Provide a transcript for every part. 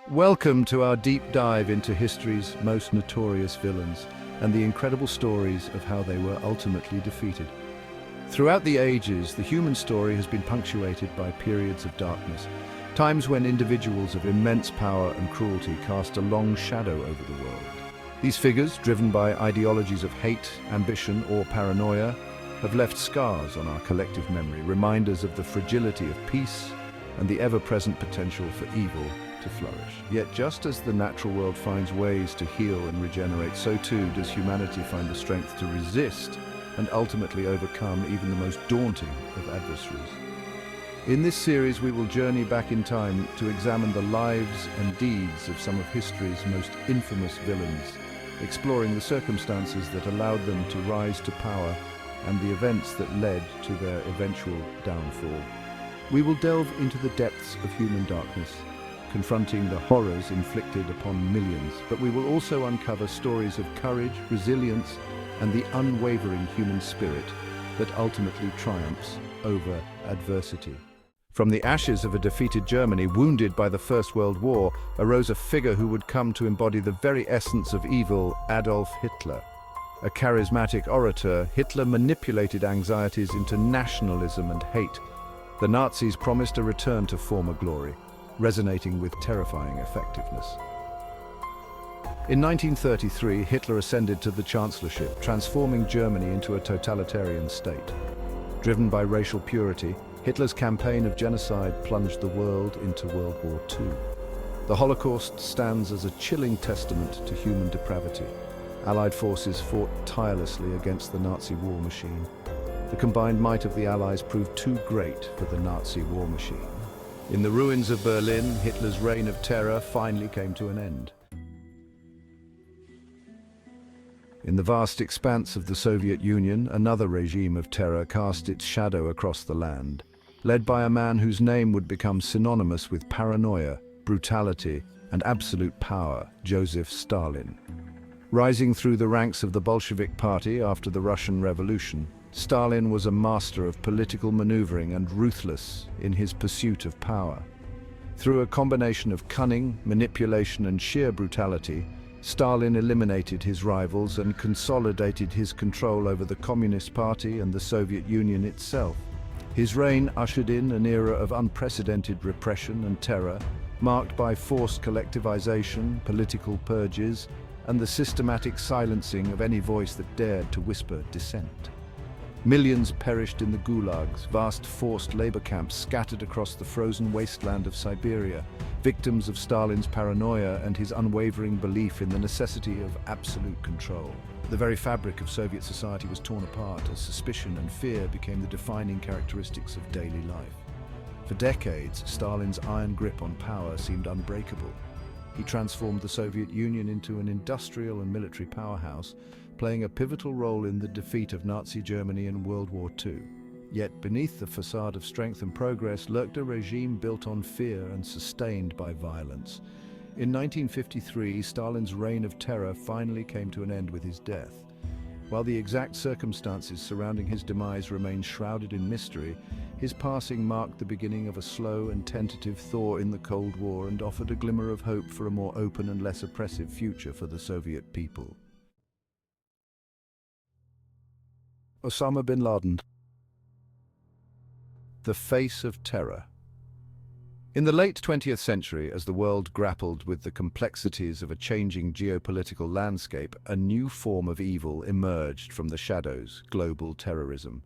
Welcome to our deep dive into history's most notorious villains and the incredible stories of how they were ultimately defeated. Throughout the ages, the human story has been punctuated by periods of darkness, times when individuals of immense power and cruelty cast a long shadow over the world. These figures, driven by ideologies of hate, ambition, or paranoia, have left scars on our collective memory, reminders of the fragility of peace and the ever-present potential for evil to flourish. Yet just as the natural world finds ways to heal and regenerate, so too does humanity find the strength to resist and ultimately overcome even the most daunting of adversaries. In this series, we will journey back in time to examine the lives and deeds of some of history's most infamous villains, exploring the circumstances that allowed them to rise to power and the events that led to their eventual downfall. We will delve into the depths of human darkness, confronting the horrors inflicted upon millions, but we will also uncover stories of courage, resilience, and the unwavering human spirit that ultimately triumphs over adversity. From the ashes of a defeated Germany, wounded by the First World War, arose a figure who would come to embody the very essence of evil, Adolf Hitler. A charismatic orator, Hitler manipulated anxieties into nationalism and hate. The Nazis promised a return to former glory, resonating with terrifying effectiveness. In 1933, Hitler ascended to the chancellorship, transforming Germany into a totalitarian state. Driven by racial purity, Hitler's campaign of genocide plunged the world into World War II. The Holocaust stands as a chilling testament to human depravity. Allied forces fought tirelessly against the Nazi war machine. The combined might of the Allies proved too great for the Nazi war machine. In the ruins of Berlin, Hitler's reign of terror finally came to an end. In the vast expanse of the Soviet Union, another regime of terror cast its shadow across the land, led by a man whose name would become synonymous with paranoia, brutality, and absolute power, Joseph Stalin. Rising through the ranks of the Bolshevik Party after the Russian Revolution, Stalin was a master of political maneuvering and ruthless in his pursuit of power. Through a combination of cunning, manipulation, and sheer brutality, Stalin eliminated his rivals and consolidated his control over the Communist Party and the Soviet Union itself. His reign ushered in an era of unprecedented repression and terror, marked by forced collectivization, political purges, and the systematic silencing of any voice that dared to whisper dissent. Millions perished in the gulags, vast forced labor camps scattered across the frozen wasteland of Siberia, victims of Stalin's paranoia and his unwavering belief in the necessity of absolute control. The very fabric of Soviet society was torn apart as suspicion and fear became the defining characteristics of daily life. For decades, Stalin's iron grip on power seemed unbreakable. He transformed the Soviet Union into an industrial and military powerhouse, playing a pivotal role in the defeat of Nazi Germany in World War II. Yet beneath the facade of strength and progress lurked a regime built on fear and sustained by violence. In 1953, Stalin's reign of terror finally came to an end with his death. While the exact circumstances surrounding his demise remain shrouded in mystery, his passing marked the beginning of a slow and tentative thaw in the Cold War and offered a glimmer of hope for a more open and less oppressive future for the Soviet people. Osama bin Laden. The face of terror. In the late 20th century, as the world grappled with the complexities of a changing geopolitical landscape, a new form of evil emerged from the shadows: global terrorism.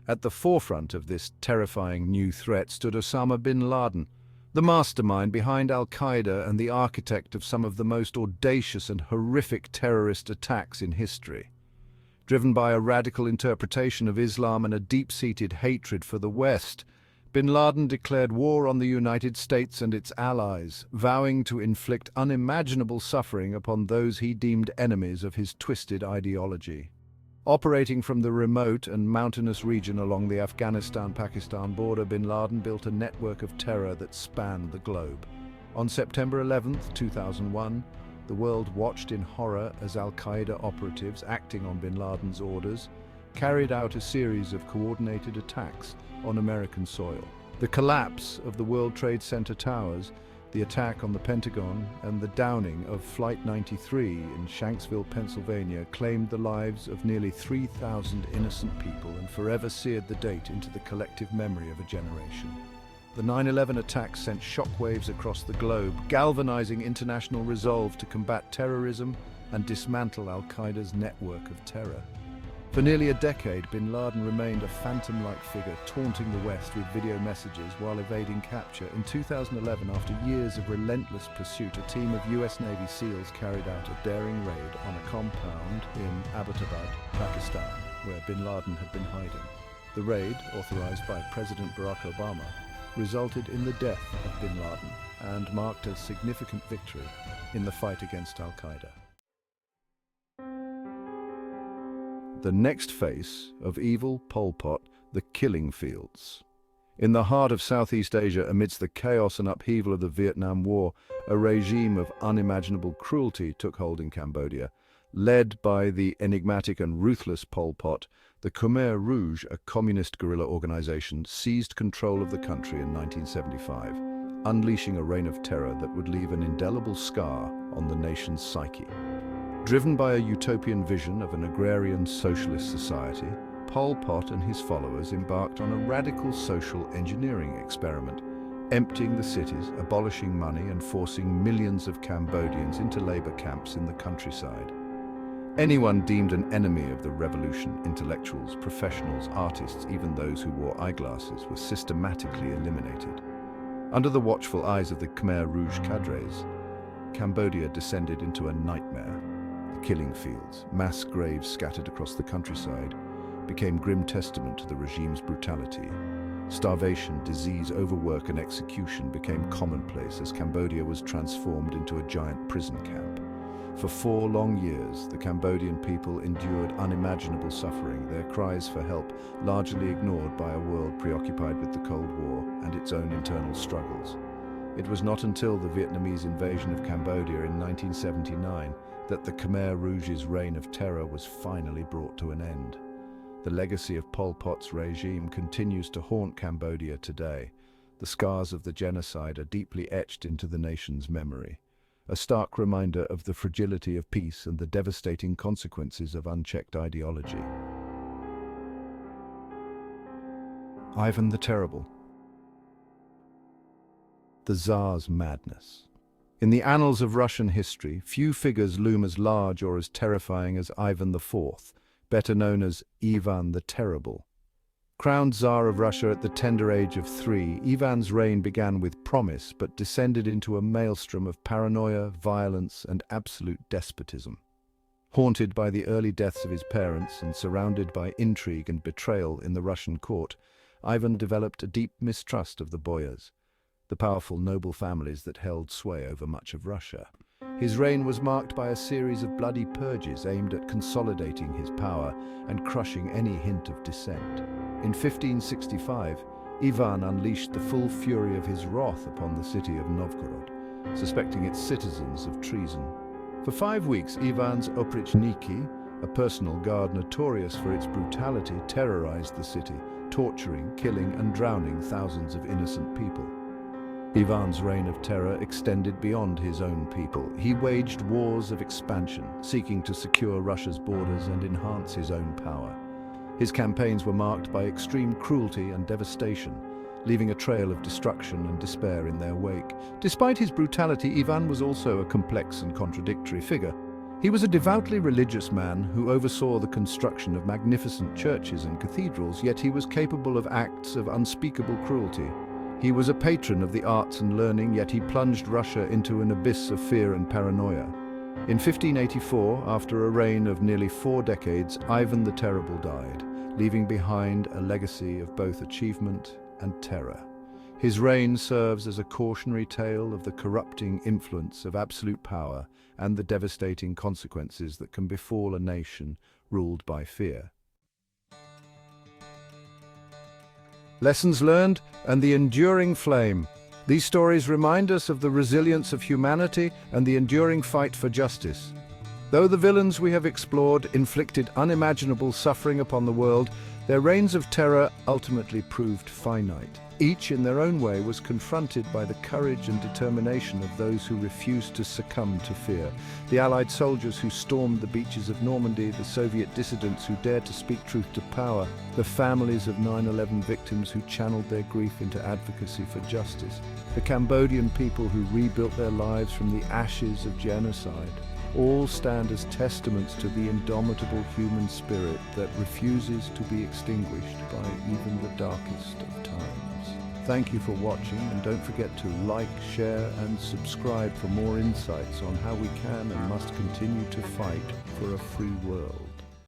At the forefront of this terrifying new threat stood Osama bin Laden, the mastermind behind Al-Qaeda and the architect of some of the most audacious and horrific terrorist attacks in history. Driven by a radical interpretation of Islam and a deep-seated hatred for the West, bin Laden declared war on the United States and its allies, vowing to inflict unimaginable suffering upon those he deemed enemies of his twisted ideology. Operating from the remote and mountainous region along the Afghanistan-Pakistan border, bin Laden built a network of terror that spanned the globe. On September 11, 2001, the world watched in horror as Al-Qaeda operatives, acting on bin Laden's orders, carried out a series of coordinated attacks on American soil. The collapse of the World Trade Center towers the attack on the Pentagon, and the downing of Flight 93 in Shanksville, Pennsylvania, claimed the lives of nearly 3,000 innocent people and forever seared the date into the collective memory of a generation. The 9/11 attacks sent shockwaves across the globe, galvanizing international resolve to combat terrorism and dismantle al-Qaeda's network of terror. For nearly a decade, bin Laden remained a phantom-like figure, taunting the West with video messages while evading capture. In 2011, after years of relentless pursuit, a team of US Navy SEALs carried out a daring raid on a compound in Abbottabad, Pakistan, where bin Laden had been hiding. The raid, authorized by President Barack Obama, resulted in the death of bin Laden and marked a significant victory in the fight against al-Qaeda. The next face of evil Pol Pot, the killing fields. In the heart of Southeast Asia, amidst the chaos and upheaval of the Vietnam War, a regime of unimaginable cruelty took hold in Cambodia. Led by the enigmatic and ruthless Pol Pot, the Khmer Rouge, a communist guerrilla organization, seized control of the country in 1975, unleashing a reign of terror that would leave an indelible scar on the nation's psyche. Driven by a utopian vision of an agrarian socialist society, Pol Pot and his followers embarked on a radical social engineering experiment, emptying the cities, abolishing money, and forcing millions of Cambodians into labor camps in the countryside. Anyone deemed an enemy of the revolution, intellectuals, professionals, artists, even those who wore eyeglasses, were systematically eliminated. Under the watchful eyes of the Khmer Rouge cadres, Cambodia descended into a nightmare. The killing fields, mass graves scattered across the countryside, became grim testament to the regime's brutality. Starvation, disease, overwork, and execution became commonplace as Cambodia was transformed into a giant prison camp. For 4 long years, the Cambodian people endured unimaginable suffering, their cries for help largely ignored by a world preoccupied with the Cold War and its own internal struggles. It was not until the Vietnamese invasion of Cambodia in 1979 that the Khmer Rouge's reign of terror was finally brought to an end. The legacy of Pol Pot's regime continues to haunt Cambodia today. The scars of the genocide are deeply etched into the nation's memory, a stark reminder of the fragility of peace and the devastating consequences of unchecked ideology. Ivan the Terrible. The Tsar's madness. In the annals of Russian history, few figures loom as large or as terrifying as Ivan IV, better known as Ivan the Terrible. Crowned Tsar of Russia at the tender age of 3, Ivan's reign began with promise but descended into a maelstrom of paranoia, violence, and absolute despotism. Haunted by the early deaths of his parents and surrounded by intrigue and betrayal in the Russian court, Ivan developed a deep mistrust of the boyars, the powerful noble families that held sway over much of Russia. His reign was marked by a series of bloody purges aimed at consolidating his power and crushing any hint of dissent. In 1565, Ivan unleashed the full fury of his wrath upon the city of Novgorod, suspecting its citizens of treason. For 5 weeks, Ivan's oprichniki, a personal guard notorious for its brutality, terrorized the city, torturing, killing, and drowning thousands of innocent people. Ivan's reign of terror extended beyond his own people. He waged wars of expansion, seeking to secure Russia's borders and enhance his own power. His campaigns were marked by extreme cruelty and devastation, leaving a trail of destruction and despair in their wake. Despite his brutality, Ivan was also a complex and contradictory figure. He was a devoutly religious man who oversaw the construction of magnificent churches and cathedrals, yet he was capable of acts of unspeakable cruelty. He was a patron of the arts and learning, yet he plunged Russia into an abyss of fear and paranoia. In 1584, after a reign of nearly 4 decades, Ivan the Terrible died, leaving behind a legacy of both achievement and terror. His reign serves as a cautionary tale of the corrupting influence of absolute power and the devastating consequences that can befall a nation ruled by fear. Lessons learned and the enduring flame. These stories remind us of the resilience of humanity and the enduring fight for justice. Though the villains we have explored inflicted unimaginable suffering upon the world, Their reigns of terror ultimately proved finite. Each in their own way was confronted by the courage and determination of those who refused to succumb to fear. The Allied soldiers who stormed the beaches of Normandy, the Soviet dissidents who dared to speak truth to power, the families of 9/11 victims who channeled their grief into advocacy for justice, the Cambodian people who rebuilt their lives from the ashes of genocide, all stand as testaments to the indomitable human spirit that refuses to be extinguished by even the darkest of times. Thank you for watching, and don't forget to like, share and subscribe for more insights on how we can and must continue to fight for a free world.